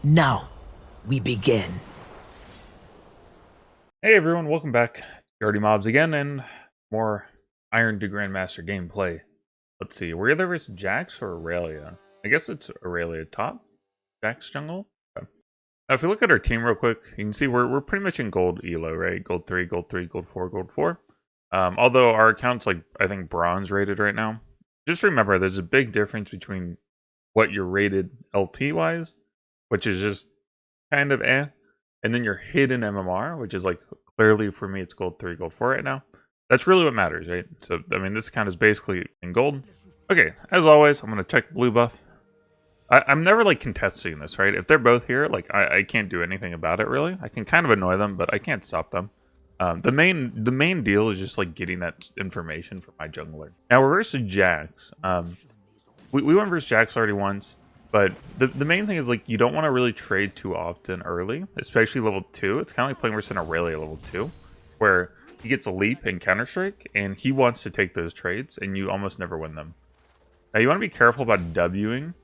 Now, we begin. Hey everyone, welcome back. Dirty Mobs again, and more Iron to Grandmaster gameplay. Let's see, we're either versus JAX or Aurelia. I guess it's Aurelia top, JAX jungle. Okay. Now, if you look at our team real quick, you can see we're pretty much in gold elo, right? Gold 3, gold 3, gold 4, gold 4. Although our account's like, I think bronze rated right now. Just remember, there's a big difference between what you're rated LP wise, which is just kind of and then your hidden MMR, which is like clearly for me it's gold 3, gold 4 right now. That's really what matters, right? So I mean, this account is basically in gold. Okay, as always, I'm gonna check blue buff. I'm never like contesting this, right? If they're both here, like I can't do anything about it really. I can kind of annoy them, but I can't stop them. The main deal is just like getting that information from my jungler. Now we're versus JAX. We went versus JAX already once. But the main thing is, like, you don't want to really trade too often early, especially level 2. It's kind of like playing versus an Aurelia level 2, where he gets a leap and Counter-Strike, and he wants to take those trades, and you almost never win them. Now, you want to be careful about Wing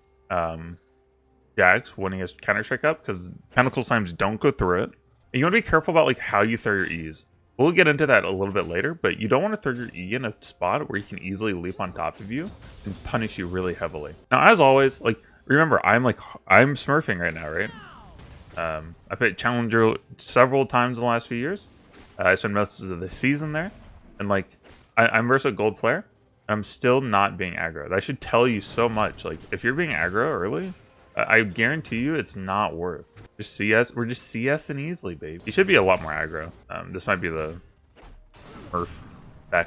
JAX when he has Counter-Strike up, because Pentacles times don't go through it. And you want to be careful about, like, how you throw your E's. We'll get into that a little bit later, but you don't want to throw your E in a spot where he can easily leap on top of you and punish you really heavily. Now, as always, like, remember, I'm smurfing right now, right? I've hit Challenger several times in the last few years. I spent most of the season there. And, like, I'm versus a gold player. I'm still not being aggro. That should tell you so much. Like, if you're being aggro early, I guarantee you it's not worth. Just CS. We're just CSing easily, babe. You should be a lot more aggro. This might be the Smurf back.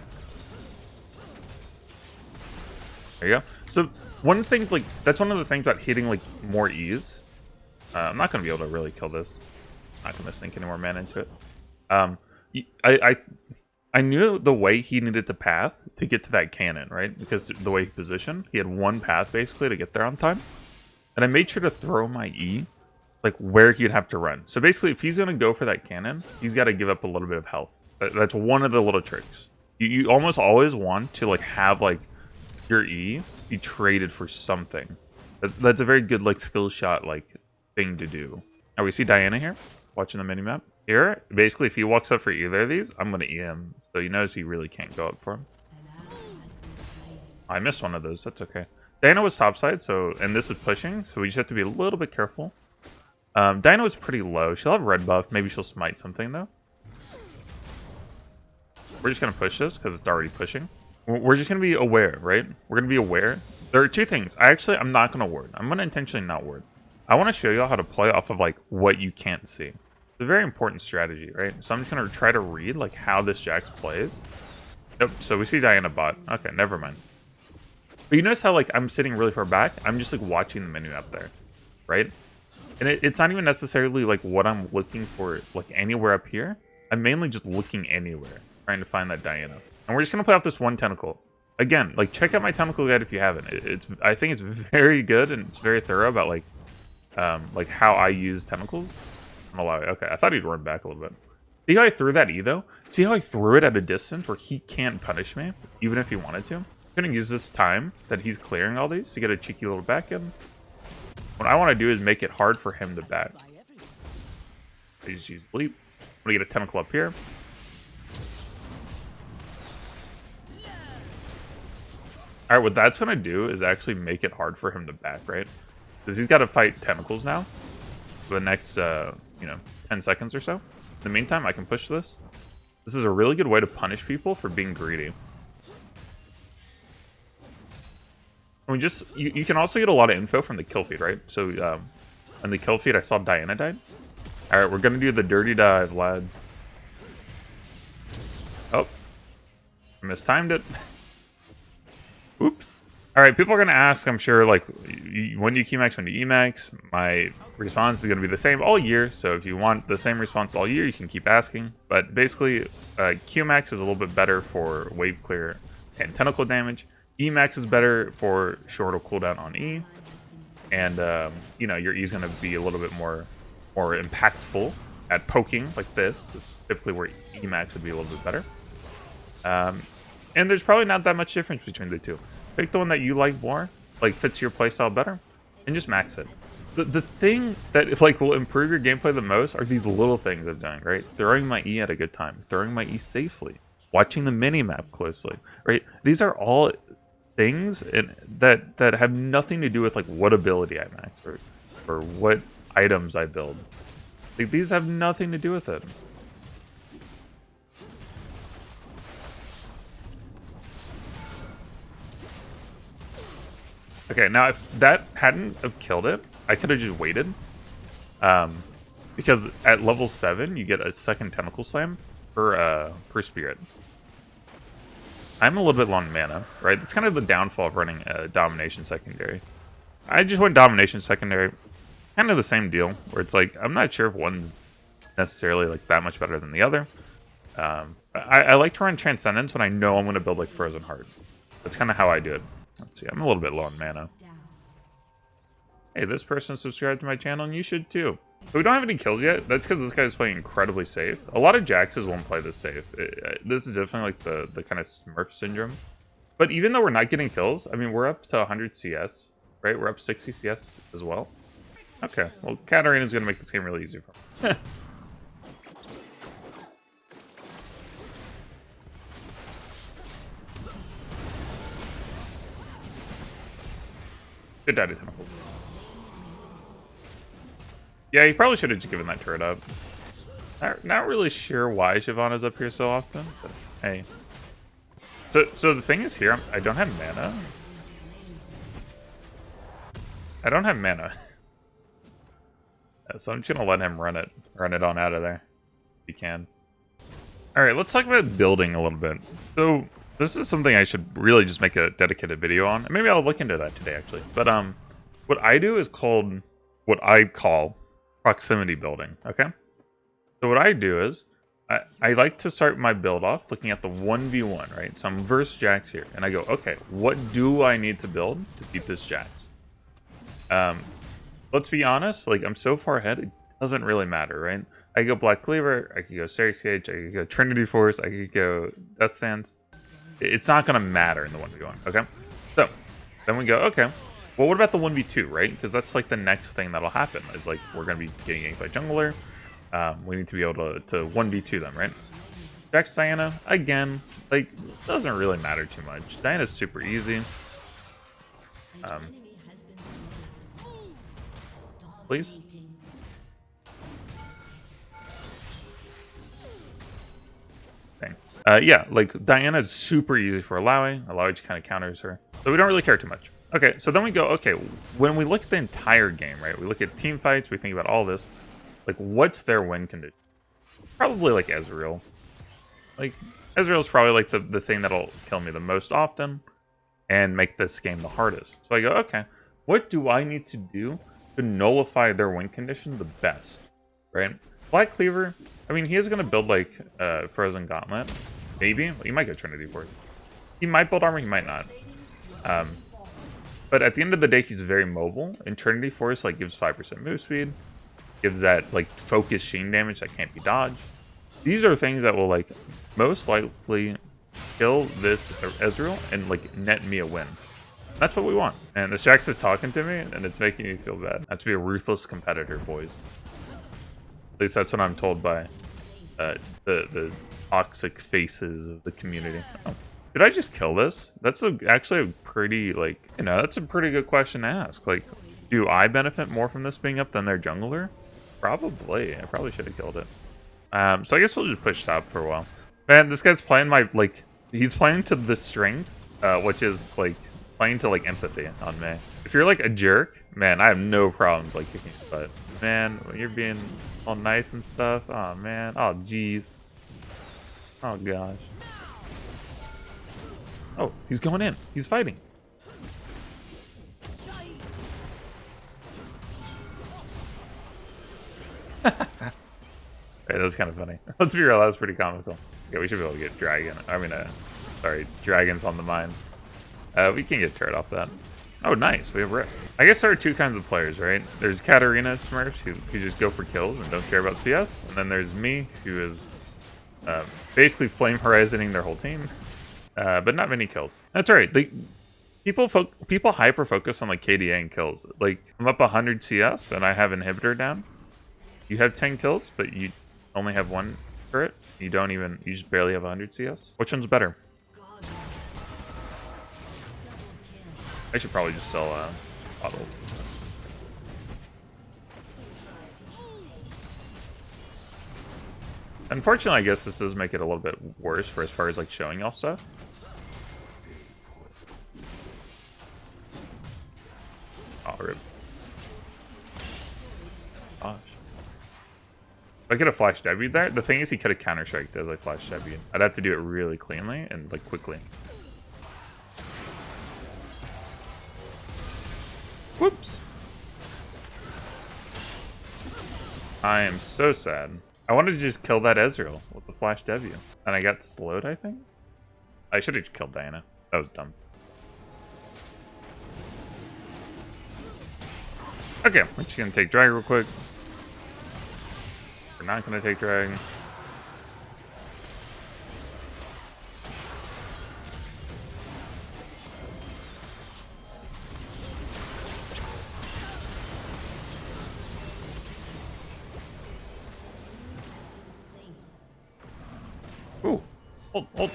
There you go. So, one of the things, like, that's one of the things about hitting, like, more E's. I'm not going to be able to really kill this. I'm not going to sink any more mana into it. I knew the way he needed to path to get to that cannon, right? Because the way he positioned, he had one path, basically, to get there on time. And I made sure to throw my E, like, where he'd have to run. So, basically, if he's going to go for that cannon, he's got to give up a little bit of health. That's one of the little tricks. You almost always want to, like, have, like, your E be traded for something. That's a very good, like, skill shot, like, thing to do. Now we see Diana here watching the minimap. Here, basically, if he walks up for either of these, I'm gonna E him. So you notice he really can't go up for him. I missed one of those. That's okay. Diana was topside, so, and this is pushing, so we just have to be a little bit careful. Diana was pretty low. She'll have red buff. Maybe she'll smite something though. We're just gonna push this because it's already pushing. We're just going to be aware, right? We're going to be aware. There are two things. I'm not going to ward. I'm going to intentionally not ward. I want to show y'all how to play off of, like, what you can't see. It's a very important strategy, right? So I'm just going to try to read, like, how this JAX plays. Nope, so we see Diana bot. Okay, never mind. But you notice how, like, I'm sitting really far back? I'm just, like, watching the menu up there, right? And it's not even necessarily, like, what I'm looking for, like, anywhere up here. I'm mainly just looking anywhere, trying to find that Diana. And we're just gonna play off this one tentacle. Again, like, check out my tentacle guide if you haven't. I think it's very good and it's very thorough about like how I use tentacles. I'm allowed. Okay, I thought he'd run back a little bit. See how I threw that E though? See how I threw it at a distance where he can't punish me, even if he wanted to? I'm gonna use this time that he's clearing all these to get a cheeky little back in. What I want to do is make it hard for him to back. I just use bleep. I'm gonna get a tentacle up here. Alright, what that's going to do is actually make it hard for him to back, right? Because he's got to fight tentacles now for the next, 10 seconds or so. In the meantime, I can push this. This is a really good way to punish people for being greedy. You can also get a lot of info from the kill feed, right? So, on the kill feed, I saw Diana died. Alright, we're going to do the dirty dive, lads. Oh. I mistimed it. Oops. Alright, people are going to ask, I'm sure, like, when do you Qmax, when do you Emax? My response is going to be the same all year, so if you want the same response all year, you can keep asking. But basically, Qmax is a little bit better for wave clear and tentacle damage. Emax is better for shorter cooldown on E. And, your E is going to be a little bit more impactful at poking, like this. This is typically where Emax would be a little bit better. And there's probably not that much difference between the two. Pick the one that you like more, like fits your playstyle better, and just max it. The thing that like will improve your gameplay the most are these little things I'm doing, right? Throwing my E at a good time, throwing my E safely, watching the mini-map closely, right? These are all things that have nothing to do with like what ability I max or what items I build. Like, these have nothing to do with it. Okay, now if that hadn't have killed it, I could have just waited. Because at level 7, you get a second Tentacle Slam per spirit. I'm a little bit low on mana, right? That's kind of the downfall of running a Domination Secondary. I just went Domination Secondary. Kind of the same deal, where it's like, I'm not sure if one's necessarily like that much better than the other. I like to run Transcendence when I know I'm going to build like Frozen Heart. That's kind of how I do it. Let's see, I'm a little bit low on mana. Hey, this person subscribed to my channel, and you should too. So we don't have any kills yet. That's because this guy's playing incredibly safe. A lot of JAXs won't play this safe. This is definitely like the kind of Smurf syndrome. But even though we're not getting kills, I mean, we're up to 100 CS, right? We're up 60 CS as well. Okay, well, Katarina's going to make this game really easy for me. Good daddy tentacle. Yeah, he probably should have just given that turret up. Not really sure why Shyvana's up here so often, but hey. So the thing is here, I don't have mana. I don't have mana. So I'm just gonna let him run it on out of there, if he can. All right, let's talk about building a little bit. So this is something I should really just make a dedicated video on. Maybe I'll look into that today, actually. But what I do is called what I call proximity building. Okay. So what I do is I like to start my build off looking at the 1v1, right? So I'm versus JAX here, and I go, okay, what do I need to build to beat this JAX? Let's be honest, like I'm so far ahead, it doesn't really matter, right? I could go Black Cleaver, I could go Serix Cage, I could go Trinity Force, I could go Death Sands. It's not going to matter in the 1v1, okay? So, then we go, okay, well, what about the 1v2, right? Because that's like the next thing that'll happen, is like we're going to be getting ganked by jungler. We need to be able to 1v2 them, right? JAX Diana, again, like, doesn't really matter too much. Diana's super easy. Please? Yeah, like Diana's super easy for Illaoi. Illaoi just kind of counters her. So we don't really care too much. Okay, so then we go, okay, when we look at the entire game, right? We look at team fights, we think about all this. Like, what's their win condition? Probably like Ezreal. Like, Ezreal's probably like the thing that'll kill me the most often and make this game the hardest. So I go, okay, what do I need to do to nullify their win condition the best, right? Black Cleaver, I mean, he is going to build like Frozen Gauntlet. Maybe. Well, he might go Trinity Force. He might build armor, he might not. But at the end of the day, he's very mobile. And Trinity Force like gives 5% move speed. Gives that like focus sheen damage that can't be dodged. These are things that will like most likely kill this Ezreal and like net me a win. That's what we want. And this JAX is talking to me and it's making me feel bad. I have to be a ruthless competitor, boys. At least that's what I'm told by the toxic faces of the community. Oh. Did I just kill this? That's actually a pretty, like, you know, that's a pretty good question to ask. Like, do I benefit more from this being up than their jungler? Probably. I probably should have killed it. So I guess we'll just push top for a while. Man, this guy's playing my, like, he's playing to the strength, which is, like, playing to, like, empathy on me. If you're, like, a jerk, man, I have no problems, like, kicking your butt. Man, when you're being all nice and stuff, oh, man. Oh, jeez. Oh, gosh. Oh, he's going in. He's fighting. Hey, that's kind of funny. Let's be real, that was pretty comical. Yeah, we should be able to get dragon. I mean, sorry, dragons on the mine. We can get turret off that. Oh, nice. We have Rift. I guess there are two kinds of players, right? There's Katarina Smurfs who just go for kills and don't care about CS. And then there's me, who is basically flame horizoning their whole team. But not many kills. That's all right. People hyper focus on like KDA and kills. Like I'm up 100 CS and I have inhibitor down. You have 10 kills, but you only have one turret. You just barely have 100 CS. Which one's better? I should probably just sell auto. Unfortunately, I guess this does make it a little bit worse for as far as like showing y'all stuff. Oh, rip. Gosh. If I could have flash W there, the thing is he could have counter-striked as I flash W. I'd have to do it really cleanly and like quickly. Whoops. I am so sad. I wanted to just kill that Ezreal with the flash W. And I got slowed, I think? I should have killed Diana. That was dumb. Okay, we're just gonna take drag real quick. We're not gonna take drag. Ooh, hold.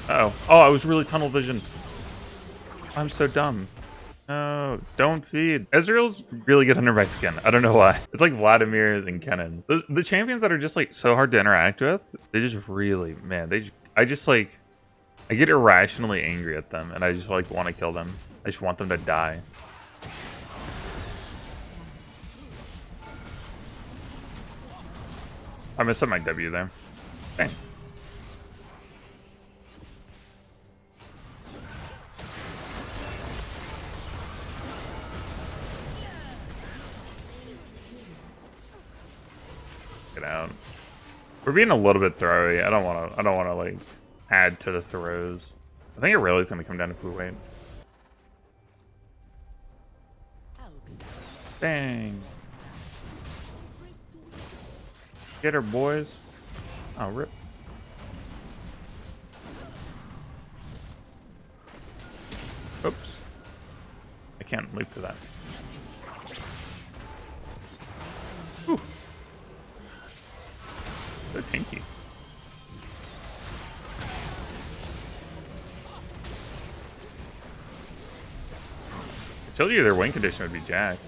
Uh-oh. Oh, I was really tunnel vision. I'm so dumb. No, don't feed. Ezreal's really good under my skin. I don't know why. It's like Vladimir's and Kennen. The champions that are just like so hard to interact with, they just really, man, I get irrationally angry at them and I just like want to kill them. I just want them to die. I messed up my W there. Dang. Get out. We're being a little bit throwy. I don't wanna like add to the throws. I think it really is gonna come down to if we wait. Dang. Get her, boys. Oh, rip. Oops. I can't leap to that. Whew. So tanky. I told you their win condition would be JAX.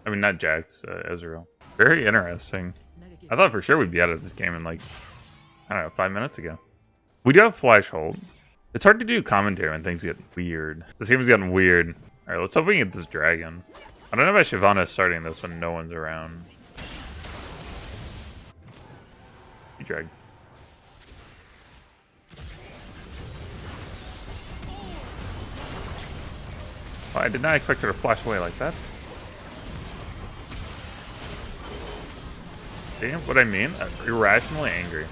I mean, not JAX, Ezreal. Very interesting. I thought for sure we'd be out of this game in like, I don't know, 5 minutes ago. We do have flash hold. It's hard to do commentary when things get weird. This game has gotten weird. Alright, let's hope we can get this dragon. I don't know about Shyvana starting this when no one's around. You drag. Well, I did not expect her to flash away like that. See what I mean? I'm irrationally angry.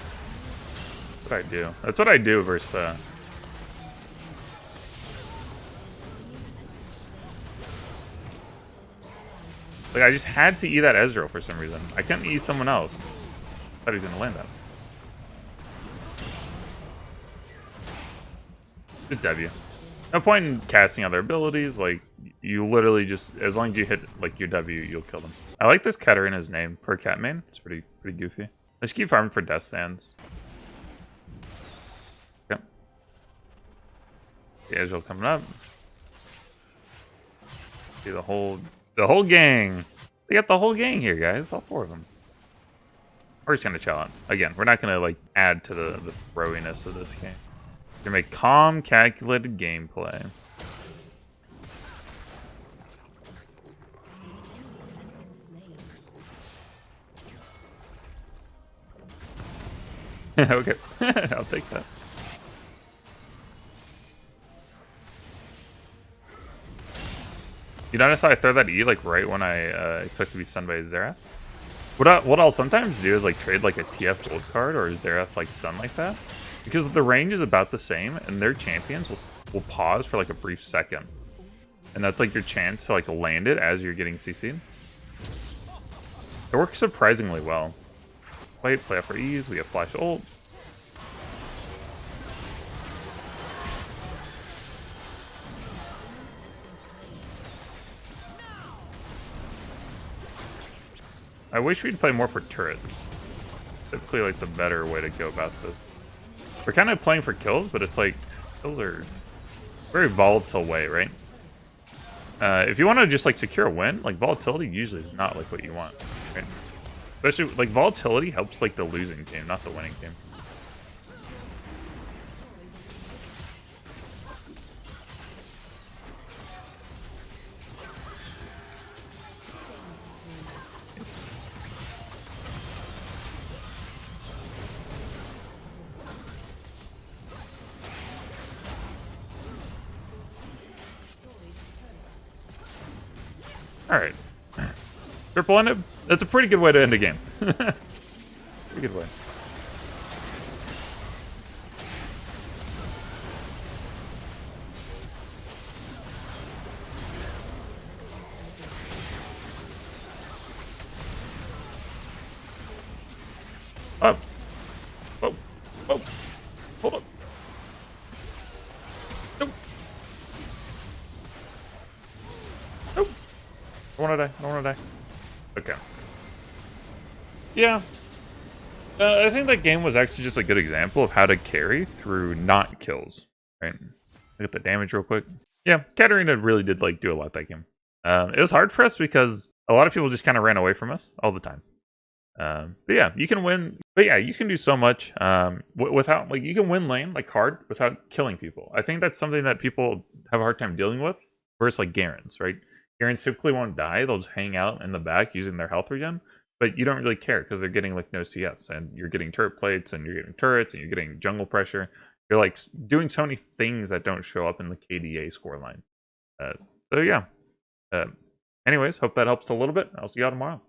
That's what I do. That's what I do versus like I just had to eat that Ezreal for some reason. I couldn't eat someone else. Thought he was gonna land that. Just W. No point in casting other abilities. Like you literally just, as long as you hit like your W, you'll kill them. I like this Katarina's name for a cat main. It's pretty goofy. Let's keep farming for death stands. Yep. The Ezreal coming up. See the whole gang. They got the whole gang here, guys. All 4 of them. We're just gonna chill out. Again, we're not gonna like add to the throwiness of this game. We're gonna make calm, calculated gameplay. Okay, I'll take that. You notice how I throw that E like right when I expect to be stunned by Xerath? What I'll sometimes do is like trade like a TF gold card or Xerath like stun like that, because the range is about the same and their champions will pause for like a brief second, and that's like your chance to like land it as you're getting CC'd. It works surprisingly well. Play up for ease. We have flash ult. I wish we'd play more for turrets. Typically, like, the better way to go about this. We're kind of playing for kills, but it's like, kills are a very volatile way, right? If you want to just, like, secure a win, like, volatility usually is not, like, what you want, right? Especially, like, volatility helps, like, the losing game, not the winning game. Alright. Triple ended? That's a pretty good way to end a game. Pretty good way. Oh. Whoa. Whoa. Hold up. Nope. Nope. Don't wanna die. Don't wanna die. Okay. Yeah. I think that game was actually just a good example of how to carry through not kills. Right? Look at the damage real quick. Yeah, Katarina really did like do a lot that game. It was hard for us because a lot of people just kind of ran away from us all the time. But yeah, you can win. But yeah, you can do so much without, like, you can win lane like hard without killing people. I think that's something that people have a hard time dealing with. Versus like Garens, right? Garens typically won't die; they'll just hang out in the back using their health regen. But you don't really care because they're getting like no CS, and you're getting turret plates, and you're getting turrets, and you're getting jungle pressure. You're like doing so many things that don't show up in the KDA scoreline. So yeah. Anyways, hope that helps a little bit. I'll see y'all tomorrow.